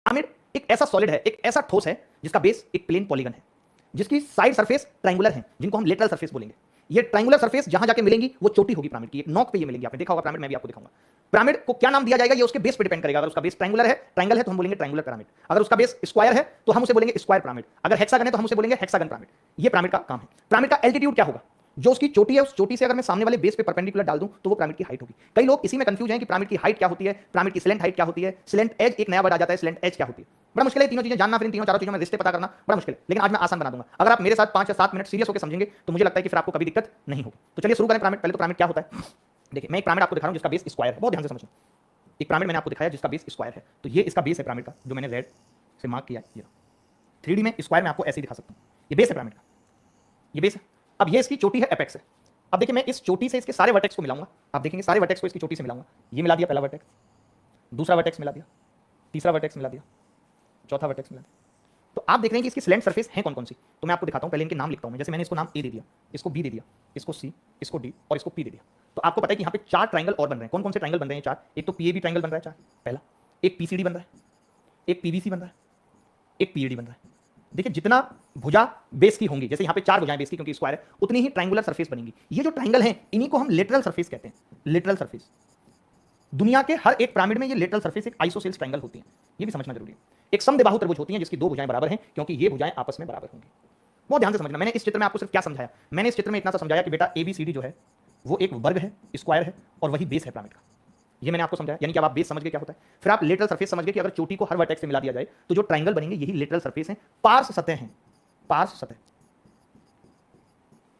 Pyramid एक ऐसा solid है, एक ऐसा ठोस है जिसका बेस एक प्लेन पॉलीगन है, जिसकी साइड सरफेस ट्रायंगुलर है, जिनको हम लेटरल सरफेस बोलेंगे। ये ट्रायंगुलर सरफेस जहां जाके मिलेंगी वो चोटी होगी पिरामिड की, एक नोक पे ये मिलेंगी। आपने देखा होगा पिरामिड, मैं भी आपको दिखाऊंगा। पिरामिड को क्या नाम दिया जाएगा ये उसके बेस पे डिपेंड करेगा। अगर उसका बेस ट्रायंगुलर है, ट्रायंगल है तो हम बोलेंगे ट्रायंगुलर पिरामिड। अगर उसका बेस स्क्वायर है तो हम उसे बोलेंगे स्क्वायर पिरामिड। अगर हेक्सागन है तो हम उसे बोलेंगे हेक्सागन पिरामिड। ये पिरामिड का काम है। पिरामिड का एल्टीट्यूड क्या होगा? जो उसकी चोटी है, उस चोटी से अगर मैं सामने वाले बेस पे परपेंडिकुलर डाल दूं तो वो पिरामिड की हाइट होगी। कई लोग इसी में कंफ्यूज हैं कि पिरामिड की हाइट क्या होती है, पिरामिड की स्लेंट हाइट क्या होती है, स्लेंट एज एक नया वर्ड आ जाता है, स्लेंट एज क्या होती है। बड़ा मुश्किल है तीनों चीजें जानना, फिर इन तीनों चारों चीजों में रिश्ते पता करना बड़ा मुश्किल है, लेकिन आज मैं आसान बना दूंगा। अगर आप मेरे साथ 5 या 7 मिनट सीरियस होकर समझेंगे तो मुझे लगता है कि फिर आपको कभी दिक्कत नहीं होगी। तो चलिए शुरू करें पिरामिड। पहले तो पिरामिड क्या होता है देखिए, मैं एक पिरामिड आपको दिखा रहा हूं जिसका बेस स्क्वायर है, बहुत ध्यान से समझना। एक पिरामिड मैंने आपको दिखाया जिसका बेस स्क्वायर है, तो ये इसका बेस है पिरामिड का, जो मैंने रेड से मार्क किया है। 3D में स्क्वायर में आपको ऐसे ही दिखा सकता हूं। ये बेस है पिरामिड का, ये बेस है। अब ये इसकी चोटी है, एपेक्स है। अब देखिए मैं इस चोटी से इसके सारे वर्टेक्स को मिलाऊंगा। आप देखेंगे सारे वर्टेक्स को इसकी चोटी से मिलाऊंगा। ये मिला दिया पहला वर्टेक्स, दूसरा वर्टेक्स मिला दिया, तीसरा वर्टेक्स मिला दिया, चौथा वर्टेक्स मिला दिया। तो आप देख रहे हैं कि इसकी स्लेंट सरफेस है कौन कौन सी। तो मैं आपको दिखाता हूं, पहले इनके नाम लिखता हूं मैं। जैसे मैंने इसको नाम ए दे दिया, इसको बी दे दिया, इसको सी, इसको डी और इसको पी दे दिया। तो आपको पता है कि यहाँ पे 4 ट्रायंगल और बन रहे हैं। कौन कौन से ट्रायंगल बन रहे हैं? 4। एक तो पीएबी ट्रायंगल बन रहा है 4 पहला, एक पीसीडी बन रहा है, एक पीबीसी बन रहा है, एक पीएडी बन रहा है। देखिए जितना भुजा बेस की होंगी, जैसे यहाँ पे 4 भुजाएं बेस की क्योंकि स्क्वायर है, उतनी ही ट्रायंगुलर सरफेस बनेगी। ये जो ट्रायंगल हैं इन्हीं को हम लेटरल सरफेस कहते हैं। लेटरल सरफेस दुनिया के हर एक पिरामिड में ये लेटरल सरफेस एक आइसोसेल्स ट्रायंगल होती है, ये भी समझना जरूरी है। एक समद्विबाहु त्रिभुज होती है जिसकी 2 भुजाएं बराबर हैं, क्योंकि ये भुजाएं आपस में बराबर होंगी। बहुत ध्यान से समझना। मैंने इस चित्र में आपको सिर्फ क्या समझाया? मैंने इस चित्र में इतना सा समझाया कि बेटा एबीसीडी जो है वो एक वर्ग है, स्क्वायर है, और वही बेस है पिरामिड का। ये मैंने आपको समझाया। यानी कि अब आप बेस समझ गए क्या होता है। फिर आप लेटरल सरफेस समझ गए कि अगर चोटी को हर वर्टेक्स से मिला दिया जाए तो जो ट्रायंगल बनेंगे यही लेटरल सरफेस है, पार्श्व सतह हैं, पार्श्व सतह।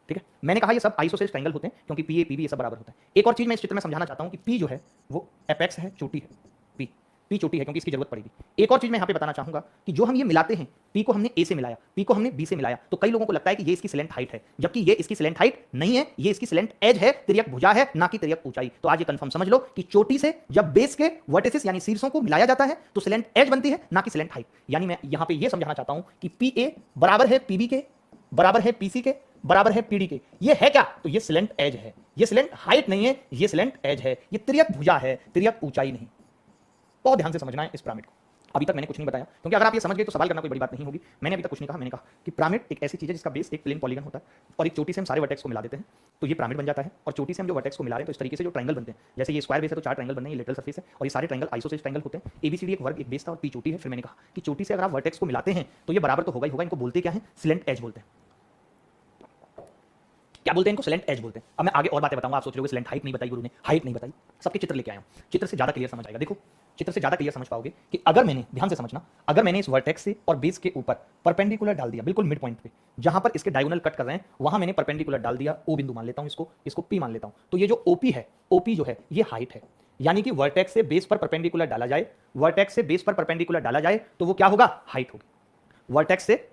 ठीक है, मैंने कहा ये सब आइसोसेल्स ट्रायंगल होते हैं क्योंकि पी ए पी बी ये सब बराबर होता है। एक और चीज मैं इस चित्र में समझाना चाहता हूं कि पी जो है वो एपेक्स है, चोटी है। पी पी चोटी है क्योंकि इसकी जरूरत पड़ेगी। एक और चीज मैं यहां पे बताना चाहूंगा कि जो हम ये मिलाते हैं, पी को हमने ए से मिलाया, पी को हमने बी से मिलाया, तो कई लोगों को लगता है कि ये इसकी स्लेंट हाइट है, जबकि ये इसकी स्लेंट हाइट नहीं है, ये इसकी स्लेंट एज है, तिर्यक भुजा है, ना कि तिर्यक ऊंचाई। तो आज ये कंफर्म समझ लो कि चोटी से जब बेस के वर्टिसेस यानी शीर्षों को मिलाया जाता है तो स्लेंट एज बनती है, ना कि स्लेंट हाइट। यानी मैं यहां पे ये समझाना चाहता हूं कि पी ए बराबर है पीबी के, बराबर है पीसी के, बराबर है पीडी के। ये है क्या? तो ये स्लेंट एज है, ये स्लेंट हाइट नहीं है, ये स्लेंट एज है, ये तिर्यक भुजा है, तिर्यक ऊंचाई नहीं। बहुत ध्यान से समझना है इस पिरामिड को। अभी तक मैंने कुछ नहीं बताया, क्योंकि अगर आप ये समझ गए तो सवाल करना कोई बड़ी बात नहीं होगी। मैंने अभी तक कुछ नहीं कहा। मैंने कहा कि पिरामिड एक ऐसी चीज है जिसका बेस एक प्लेन पॉलीगन होता है और एक चोटी से हम सारे वर्टेक्स को मिला देते हैं तो ये पिरामिड बन जाता है। और चोटी से हम जो वर्टेक्स को मिला रहे हैं तो इस तरीके से जो ट्रायंगल बनते हैं, जैसे ये स्क्वायर बेस है तो 4 ट्रायंगल बनने हैं, ये लेटरल सरफेस है और ये सारे ट्रायंगल आइसोसेल्स ट्रायंगल होते हैं। एबीसीडी एक वर्ग, एक बेस था और पी चोटी है। फिर मैंने कहा कि चोटी से अगर आप वर्टेक्स को मिलाते हैं तो ये बराबर तो होगा ही होगा। इनको बोलते क्या है? स्लेंट एज बोलते हैं। क्या बोलते हैं इनको? स्लेंट एज बोलते हैं। अब मैं आगे और बातें बताऊंगा। आप सोच रहे हो स्लेंट हाइट नहीं बताई गुरु ने, हाइट नहीं बताई। सबके चित्र लेके आया हूं, चित्र से ज्यादा क्लियर समझ आएगा। देखो चित्र से ज्यादा क्लियर समझ पाओगे कि अगर मैंने, ध्यान से समझना, अगर मैंने इस वर्टेक्स से और बेस के ऊपर परपेंडिकुलर डाल दिया, बिल्कुल मिड पॉइंट पे जहां पर इसके डायगोनल कट कर रहे हैं वहां मैंने परपेंडिकुलर डाल दिया, ओ बिंदु मान लेता हूं इसको पी मान लेता हूं, तो ये जो ओपी है, ओपी जो है ये हाइट है। यानी कि वर्टेक्स से बेस पर परपेंडिकुलर डाला जाए, वर्टेक्स से बेस पर परपेंडिकुलर डाला जाए तो वो क्या होगा? हाइट होगी। वर्टेक्स से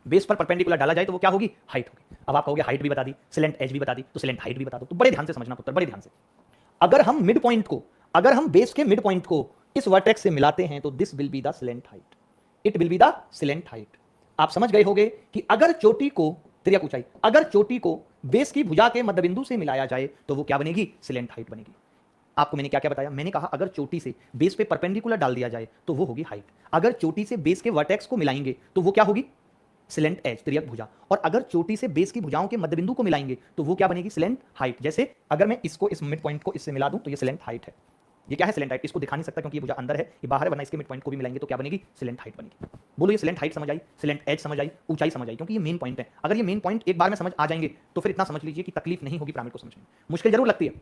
बेस पर परपेंडिकुलर डाला जाए तो वो क्या होगी? हाइट होगी। अब आप कहोगे हाइट भी बता दी, स्लेंट एज भी बता दी, तो स्लेंट हाइट भी बता दो। तो बड़े ध्यान से समझना पुत्र, बड़े ध्यान से। अगर हम मिड पॉइंट को, अगर हम बेस के मिड पॉइंट को इस वर्टेक्स से मिलाते हैं तो this will be the slant height, it will be the slant height. आप समझ गए होंगे कि अगर चोटी को, तिर्यक ऊंचाई, अगर चोटी को बेस की भुजा के मध्य बिंदु से मिलाया जाए तो वो क्या बनेगी? स्लेंट हाइट बनेगी। आपको मैंने क्या क्या बताया? मैंने कहा अगर चोटी से बेस पे परपेंडिकुलर डाल दिया जाए तो वो होगी हाइट। अगर चोटी से बेस के वर्टेक्स को मिलाएंगे तो वो क्या होगी? स्लेंट एज, तिर्यक भुजा। और अगर चोटी से बेस की भुजाओं के मध्यबिंदु को मिलाएंगे तो वो क्या बनेगी? Slant height. जैसे अगर मैं इसको, इस मिड पॉइंट को इससे मिला दूं तो ये स्लेंट हाइट है। ये क्या है? Slant height. इसको दिखा नहीं सकता क्योंकि ये भुजा अंदर है, ये बाहर है, वरना इसके मिड पॉइंट को भी मिलाएंगे तो क्या बनेगी? स्लेंट हाइट बनेगी। बोलो ये स्लेंट हाइट समझ आई, स्लेंट एज समझ आई, ऊंचाई समझ आई, क्योंकि ये मेन पॉइंट है। अगर ये मेन पॉइंट एक बार में समझ आ जाएंगे तो फिर इतना समझ लीजिए कि तकलीफ नहीं होगी पिरामिड को समझने में। मुश्किल जरूर लगती है,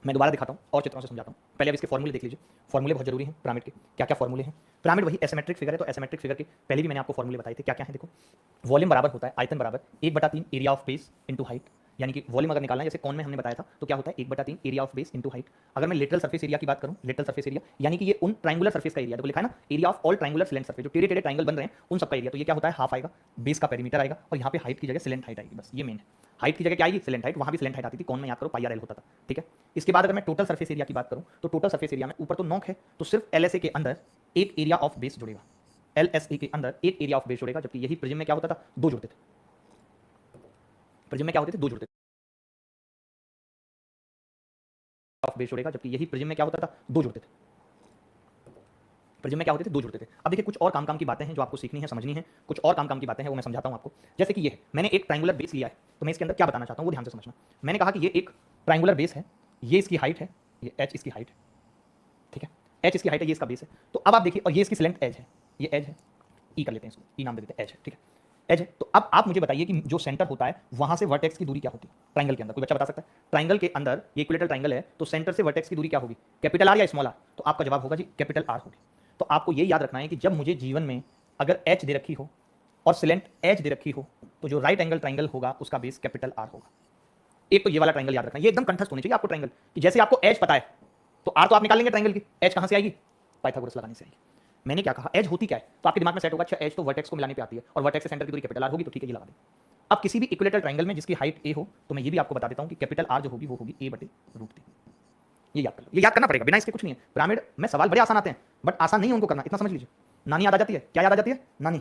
मैं दोबारा दिखाता हूं और चित्रों से समझाता हूं। पहले अब इसके फॉर्मूले देख लीजिए। फॉर्मूले बहुत जरूरी हैं पिरामिड के। क्या क्या फॉर्मूले हैं? पिरामिड वही एसिमेट्रिक फिगर है, तो एसिमेट्रिक फिगर के पहले भी मैंने आपको फॉर्मूले बताए थे। क्या क्या है देखो, वॉल्यूम बराबर होता है, आयतन बराबर 1/3 area of base into height. यानी कि वॉल्यूम अगर निकालना है, जैसे कौन में हमने बताया था, तो क्या होता है 1/3 area of base into height. अगर मैं लेटरल सरफेस एरिया की बात करूं, लेटरल सरफेस एरिया यानी कि ये उन ट्रायंगुलर सरफेस का एरिया, देखो लिखा है ना, area of all triangular slant surface, जो टेढ़े टेढ़े ट्रायंगल बन रहे हैं उन सबका एरिया। तो ये क्या होता है? हाफ आएगा, बेस का पेरीमीटर आएगा और यहाँ पे हाइट की जगह स्लेंट हाइट आएगी। बस ये मेन है। हाइट की जगह क्या आएगी? Slant height. वहां भी स्लेंट हाइट आती थी, कौन में याद करो, पाई आर एल होता था। ठीक है, इसके बाद अगर मैं टोटल सरफेस एरिया की बात करूं तो टोटल सरफेस एरिया में ऊपर तो नोक है तो सिर्फ एलएसए के अंदर एक एरिया ऑफ बेस जुड़ेगा, एलएसए के अंदर एक एरिया ऑफ बेस जुड़ेगा। जबकि यही प्रिज्म में क्या होता था? 2 जुड़ते थे। प्रिज्म में क्या होते थे? 2 जुड़ते थे। बेस जुड़ेगा, जबकि यही प्रिज्म में क्या होता था, दो जुड़ते थे। प्रिज्म में क्या होते थे, दो जुड़ते थे। अब देखिए कुछ और काम की बातें हैं जो आपको सीखनी है, समझनी है। कुछ और काम की बातें हैं वो मैं समझाता हूं आपको। जैसे कि ये है, मैंने एक ट्रायंगुलर बेस लिया है, तो मैं इसके अंदर क्या बताना चाहता हूं वो ध्यान से समझना। मैंने कहा कि ये एक ट्रायंगुलर बेस है, ये इसकी हाइट है, ये h इसकी हाइट है, ठीक है, h इसकी हाइट है, ये इसका बेस है। तो अब आप देखिए, और ये इसकी लेंथ h है, ये h है, e कर लेते हैं इसको, e नाम दे देते हैं, h है, ठीक है, एज है। तो अब आप मुझे बताइए कि जो सेंटर होता है वहां से वर्टेक्स की दूरी क्या होती है ट्रायंगल के अंदर, कोई बच्चा बता सकता है? ट्रायंगल के अंदर ये इक्विलेटरल ट्रायंगल है, तो सेंटर से वर्टेक्स की दूरी क्या होगी, कैपिटल आर या स्मॉल आर? तो आपका जवाब होगा जी कैपिटल आर होगी। तो आपको ये याद रखना है कि जब मुझे जीवन में अगर एच दे रखी हो और सिलेंट एच दे रखी हो, तो जो राइट एंगल ट्रायंगल होगा उसका बेस कैपिटल आर होगा। एक तो ये वाला ट्रायंगल याद रखना, ये एकदम कंठस्थ होनी चाहिए आपको ट्रायंगल कि जैसे आपको एच पता है तो आर तो आप निकाल लेंगे ट्रायंगल की, एच कहां से आएगी, पाइथागोरस लगाने से आएगी। मैंने क्या कहा, एज होती क्या है, तो आपके दिमाग में सेट होगा, अच्छा एज तो वर्टेक्स को मिलाने पे आती है और वर्टेक्स से सेंटर की दूरी कैपिटल आर होगी, तो ठीक है ये लगा दें। अब किसी भी इक्विलेटरल ट्रायंगल में जिसकी हाइट ए हो, तो मैं ये भी आपको बता देता हूं कि कैपिटल आर जो होगी वो होगी a/√3। ये याद कर लो, ये याद करना पड़ेगा, बिना इसके कुछ नहीं है। पिरामिड में सवाल बड़े आसान आते हैं बट आसान नहीं है उनको करना, इतना समझ लीजिए। नानी याद आ जाती है, क्या याद आ जाती है, नानी।